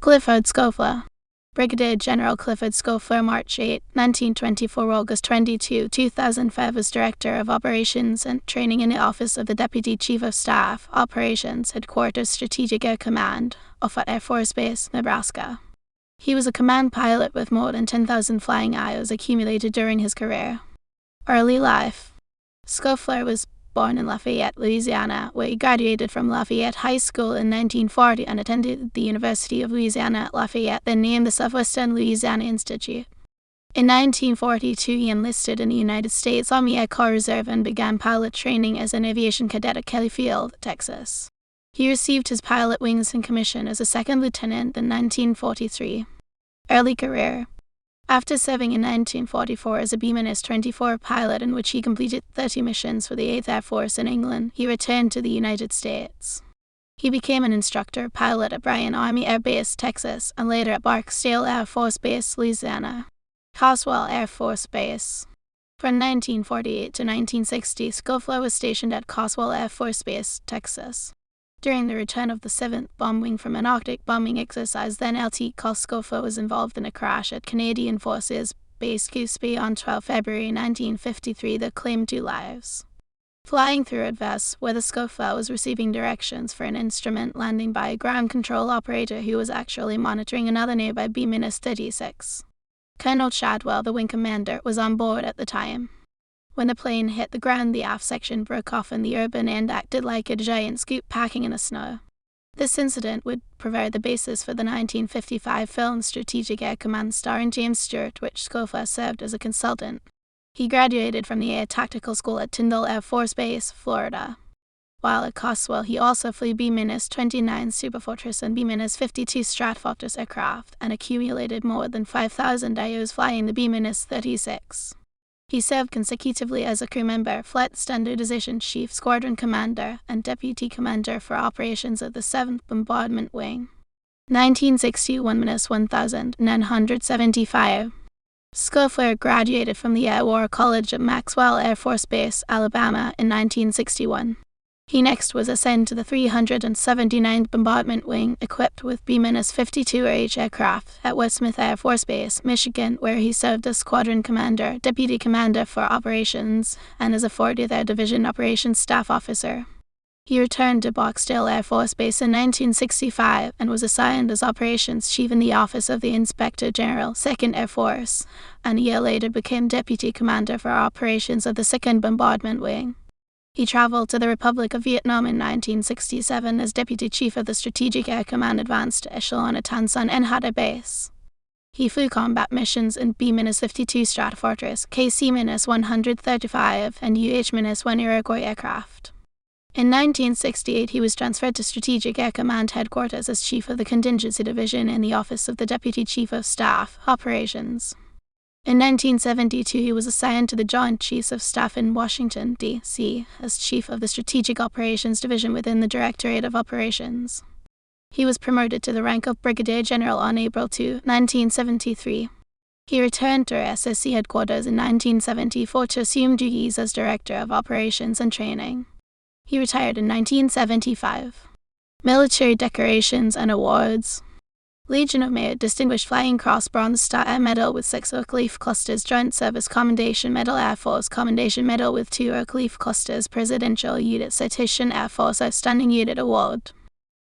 Clifford Schoeffler. Brigadier General Clifford Schoeffler, March 8, 1924 – August 22, 2005 was Director of Operations and Training in the Office of the Deputy Chief of Staff, Operations, Headquarters, Strategic Air Command, Offutt Air Force Base, Nebraska. He was a command pilot with more than 10,000 flying hours accumulated during his career. Early life. Schoeffler was born in Lafayette, Louisiana, where he graduated from Lafayette High School in 1940 and attended the University of Louisiana at Lafayette, then named the Southwestern Louisiana Institute. In 1942, he enlisted in the United States Army Air Corps Reserve and began pilot training as an aviation cadet at Kelly Field, Texas. He received his pilot wings and commission as a second lieutenant in 1943. Early career. After serving in 1944 as a B-24 pilot in which he completed 30 missions for the 8th Air Force in England, he returned to the United States. He became an instructor pilot at Bryan Army Air Base, Texas, and later at Barksdale Air Force Base, Louisiana. CARSWELL Air Force Base. From 1948 to 1960, Schoeffler was stationed at CARSWELL Air Force Base, Texas. During the return of the 7th Bomb Wing from an Arctic bombing exercise, then Lt. Col Schoeffler was involved in a crash at Canadian Forces Base Gooseby on 12 February 1953 that claimed 2 lives. Flying through adverse weather, Schoeffler was receiving directions for an instrument landing by a ground control operator who was actually monitoring another nearby B-36. Colonel Shadwell, the wing commander, was on board at the time. When the plane hit the ground, the aft section broke off and the urban end acted like a giant scoop packing in the snow. This incident would provide the basis for the 1955 film Strategic Air Command starring James Stewart, which Schoeffler served as a consultant. He graduated from the Air Tactical School at Tyndall Air Force Base, Florida. While at CARSWELL, he also flew B-29 Superfortress and B-52 Stratfortress aircraft and accumulated more than 5,000 hours flying the B-36. He served consecutively as a crew member, Flight Standardization Chief, Squadron Commander, and Deputy Commander for Operations of the 7th Bombardment Wing. 1960–1975. Schoeffler graduated from the Air War College at Maxwell Air Force Base, Alabama, in 1961. He next was assigned to the 379th Bombardment Wing, equipped with B-52RH aircraft, at West Air Force Base, Michigan, where he served as Squadron Commander, Deputy Commander for Operations, and as a 40th Air Division Operations Staff Officer. He returned to Barksdale Air Force Base in 1965 and was assigned as Operations Chief in the Office of the Inspector General, 2nd Air Force, and a year later became Deputy Commander for Operations of the 2nd Bombardment Wing. He traveled to the Republic of Vietnam in 1967 as Deputy Chief of the Strategic Air Command Advanced Echelon at Tan Son Nhata Base. He flew combat missions in B-52 Stratfortress, KC-135, and UH-1 Iroquois aircraft. In 1968, he was transferred to Strategic Air Command Headquarters as Chief of the Contingency Division in the Office of the Deputy Chief of Staff, Operations. In 1972, he was assigned to the Joint Chiefs of Staff in Washington, D.C., as Chief of the Strategic Operations Division within the Directorate of Operations. He was promoted to the rank of Brigadier General on April 2, 1973. He returned to SSC headquarters in 1974 to assume duties as Director of Operations and Training. He retired in 1975. Military decorations and awards. Legion of Merit Distinguished Flying Cross Bronze Star Air Medal with 6 oak leaf clusters, Joint Service Commendation Medal, Air Force Commendation Medal with 2 oak leaf clusters, Presidential Unit Citation, Air Force Outstanding Unit Award.